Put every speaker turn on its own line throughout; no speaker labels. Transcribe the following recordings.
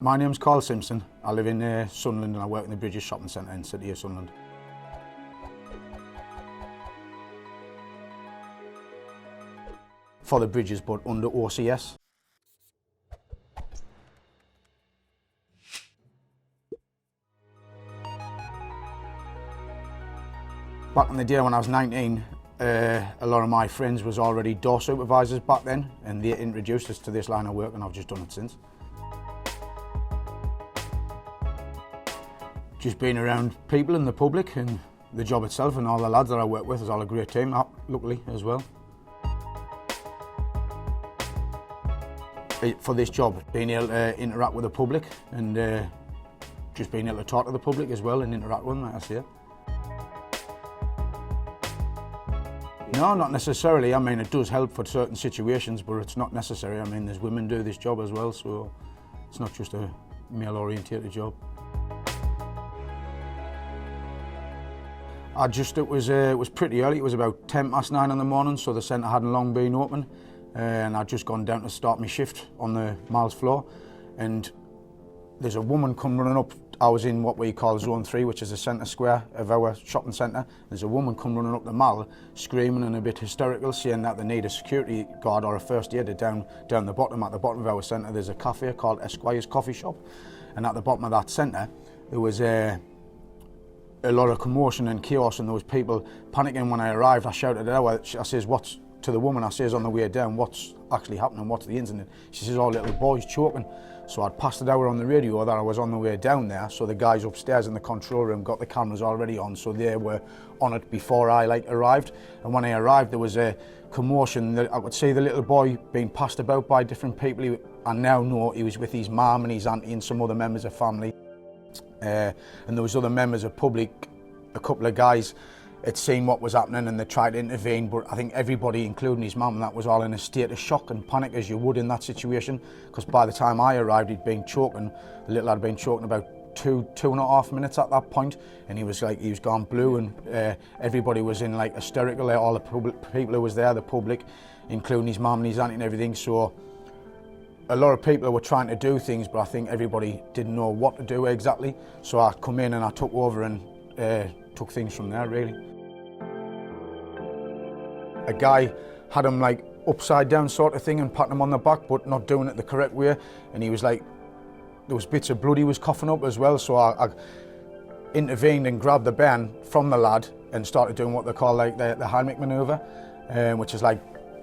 My name's Carl Simpson. I live in Sunderland and I work in the Bridges shopping centre in the city of Sunderland. For the Bridges, but under OCS. Back in the day when I was 19, a lot of my friends was already door supervisors back then, and they introduced us to this line of work, and I've just done it since. Just being around people and the public and the job itself, and all the lads that I work with is all a great team, luckily as well. For this job, being able to interact with the public and just being able to talk to the public as well and interact with them, like I say. No, not necessarily. I mean, it does help for certain situations, but it's not necessary. I mean, there's women do this job as well, so it's not just a male-orientated job. It was pretty early. It was about 9:10 in the morning, so the centre hadn't long been open, and I'd just gone down to start my shift on the Mal's floor, and there's a woman come running up. I was in what we call Zone 3, which is the centre square of our shopping centre. There's a woman come running up the Mal, screaming and a bit hysterical, saying that they need a security guard or a first aider down the bottom. At the bottom of our centre, there's a cafe called Esquire's Coffee Shop, and at the bottom of that centre, there was a lot of commotion and chaos, and there was people panicking. When I arrived, I shouted it out. I says, "What's," to the woman, I says on the way down, "What's actually happening? What's the incident?" She says, "Oh, little boy's choking." So I'd passed it out on the radio that I was on the way down there, so the guys upstairs in the control room got the cameras already on, so they were on it before I arrived. And when I arrived, there was a commotion. I could see the little boy being passed about by different people. I now know he was with his mum and his auntie and some other members of family. And there was other members of public, a couple of guys had seen what was happening and they tried to intervene, but I think everybody, including his mum, that was all in a state of shock and panic, as you would in that situation, because by the time I arrived, he'd been choking. The little lad had been choking about two and a half minutes at that point, and he was gone blue, and everybody was in like hysterical. All the people who was there, the public, including his mum and his auntie and everything. So a lot of people were trying to do things, but I think everybody didn't know what to do exactly. So I come in and I took over and took things from there, really. A guy had him like upside down sort of thing and patting him on the back, but not doing it the correct way. And he was like, there was bits of blood he was coughing up as well. So I intervened and grabbed the bairn from the lad and started doing what they call like the Heimlich manoeuvre, which is like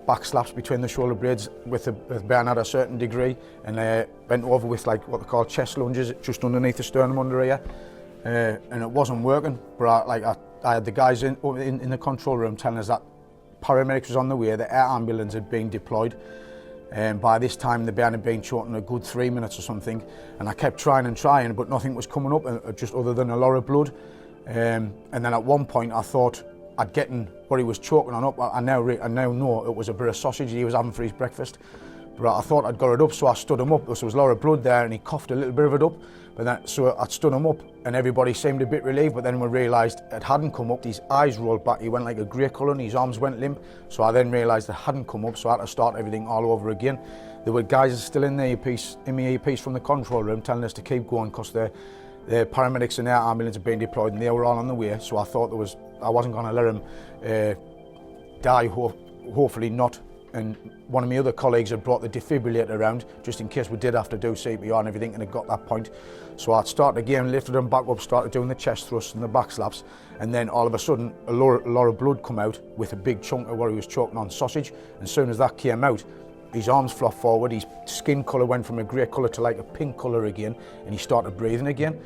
back slaps between the shoulder blades with the bairn at a certain degree, and bent over with like what they call chest lunges just underneath the sternum under here. And it wasn't working, but I had the guys in the control room telling us that paramedics was on the way, the air ambulance had been deployed, and by this time the bairn had been choking a good 3 minutes or something, and I kept trying, but nothing was coming up, just other than a lot of blood. And then at one point I thought I'd gotten what he was choking on up. I now know it was a bit of sausage he was having for his breakfast, but I thought I'd got it up, so I stood him up. So there was a lot of blood there, and he coughed a little bit of it up. So I stood him up, and everybody seemed a bit relieved, but then we realised it hadn't come up. His eyes rolled back, he went like a grey colour, and his arms went limp. So I then realised it hadn't come up, so I had to start everything all over again. There were guys still in the earpiece from the control room telling us to keep going, because the paramedics and air ambulance had been deployed, and they were all on the way. So I thought I wasn't going to let him die, hopefully not. And one of my other colleagues had brought the defibrillator around just in case we did have to do CPR and everything, and it got that point. So I'd started again, lifted him back up, started doing the chest thrusts and the back slaps, and then all of a sudden a lot of blood come out with a big chunk of what he was choking on, sausage. And as soon as that came out, his arms flopped forward, his skin colour went from a grey colour to like a pink colour again, and he started breathing again.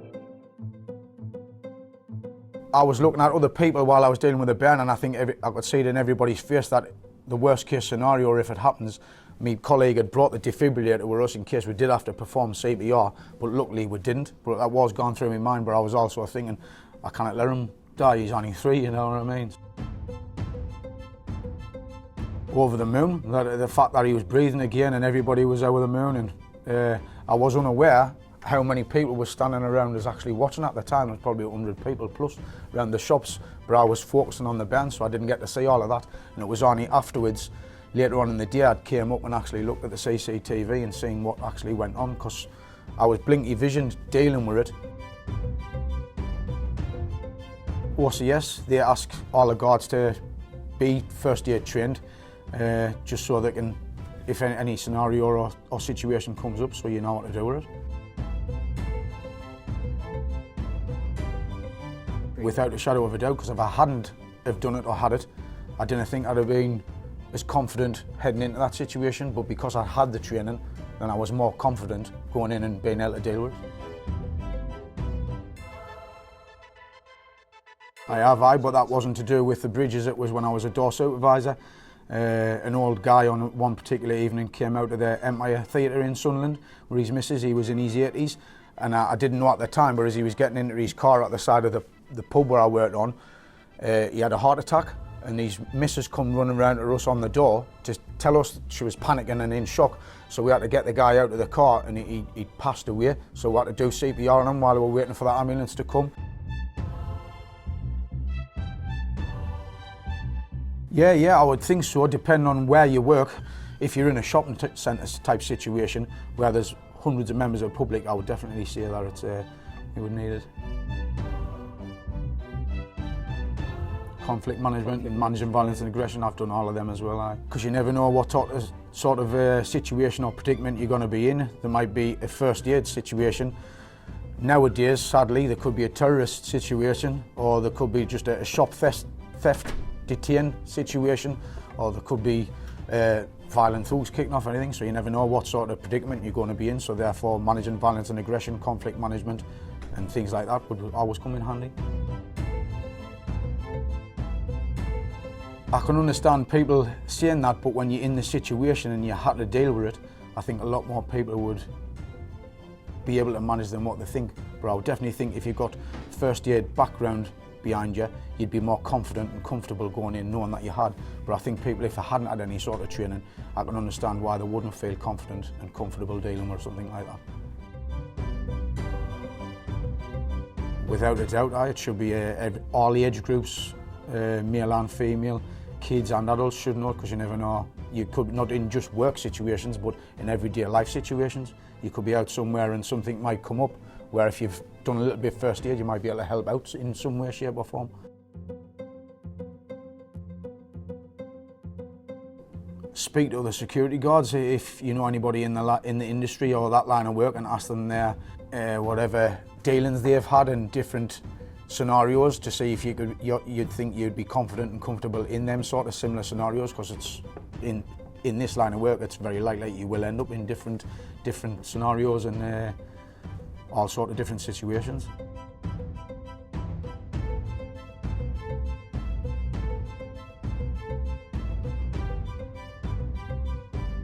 I was looking at other people while I was dealing with the bairn, and I think I could see it in everybody's face that the worst case scenario, if it happens, my colleague had brought the defibrillator with us in case we did have to perform CPR, but luckily we didn't. But that was going through my mind, but I was also thinking, I can't let him die, he's only 3, you know what I mean? Over the moon, the fact that he was breathing again and everybody was over the moon, and I was unaware how many people were standing around us actually watching at the time. There was probably 100 people plus around the shops, but I was focusing on the band, so I didn't get to see all of that. And it was only afterwards, later on in the day, I came up and actually looked at the CCTV and seen what actually went on, because I was blinky visioned dealing with it. OCS, they ask all the guards to be first aid trained, just so they can, if any scenario or situation comes up, so you know what to do with it. Without a shadow of a doubt, because if I hadn't have done it or had it, I didn't think I'd have been as confident heading into that situation, but because I had the training, then I was more confident going in and being able to deal with it. I have, but that wasn't to do with the bridges. It was when I was a door supervisor. An old guy on one particular evening came out of the Empire Theatre in Sunderland with his missus. He was in his 80s, and I didn't know at the time, but as he was getting into his car at the side of the pub where I worked on, he had a heart attack, and his missus come running around to us on the door to tell us she was panicking and in shock. So we had to get the guy out of the car, and he'd passed away. So we had to do CPR on him while we were waiting for the ambulance to come. Yeah, I would think so, depending on where you work. If you're in a shopping centre type situation where there's hundreds of members of the public, I would definitely say that it's, you would need it. Conflict management and managing violence and aggression, I've done all of them as well. Because you never know what sort of situation or predicament you're going to be in. There might be a first aid situation. Nowadays, sadly, there could be a terrorist situation, or there could be just a shop theft detain situation, or there could be violent thugs kicking off anything, so you never know what sort of predicament you're going to be in, so therefore managing violence and aggression, conflict management and things like that would always come in handy. I can understand people saying that, but when you're in the situation and you had to deal with it, I think a lot more people would be able to manage than what they think. But I would definitely think if you've got first aid background behind you, you'd be more confident and comfortable going in knowing that you had. But I think people, if they hadn't had any sort of training, I can understand why they wouldn't feel confident and comfortable dealing with something like that. Without a doubt, it should be all age groups, male and female, kids and adults should know, because you never know. You could, not in just work situations, but in everyday life situations. You could be out somewhere and something might come up, where if you've done a little bit of first aid, you might be able to help out in some way, shape or form. Speak to the security guards if you know anybody in the industry or that line of work, and ask them their whatever dealings they've had in different scenarios, to see if you'd think you'd be confident and comfortable in them sort of similar scenarios, because it's in this line of work, it's very likely you will end up in different scenarios and all sort of different situations.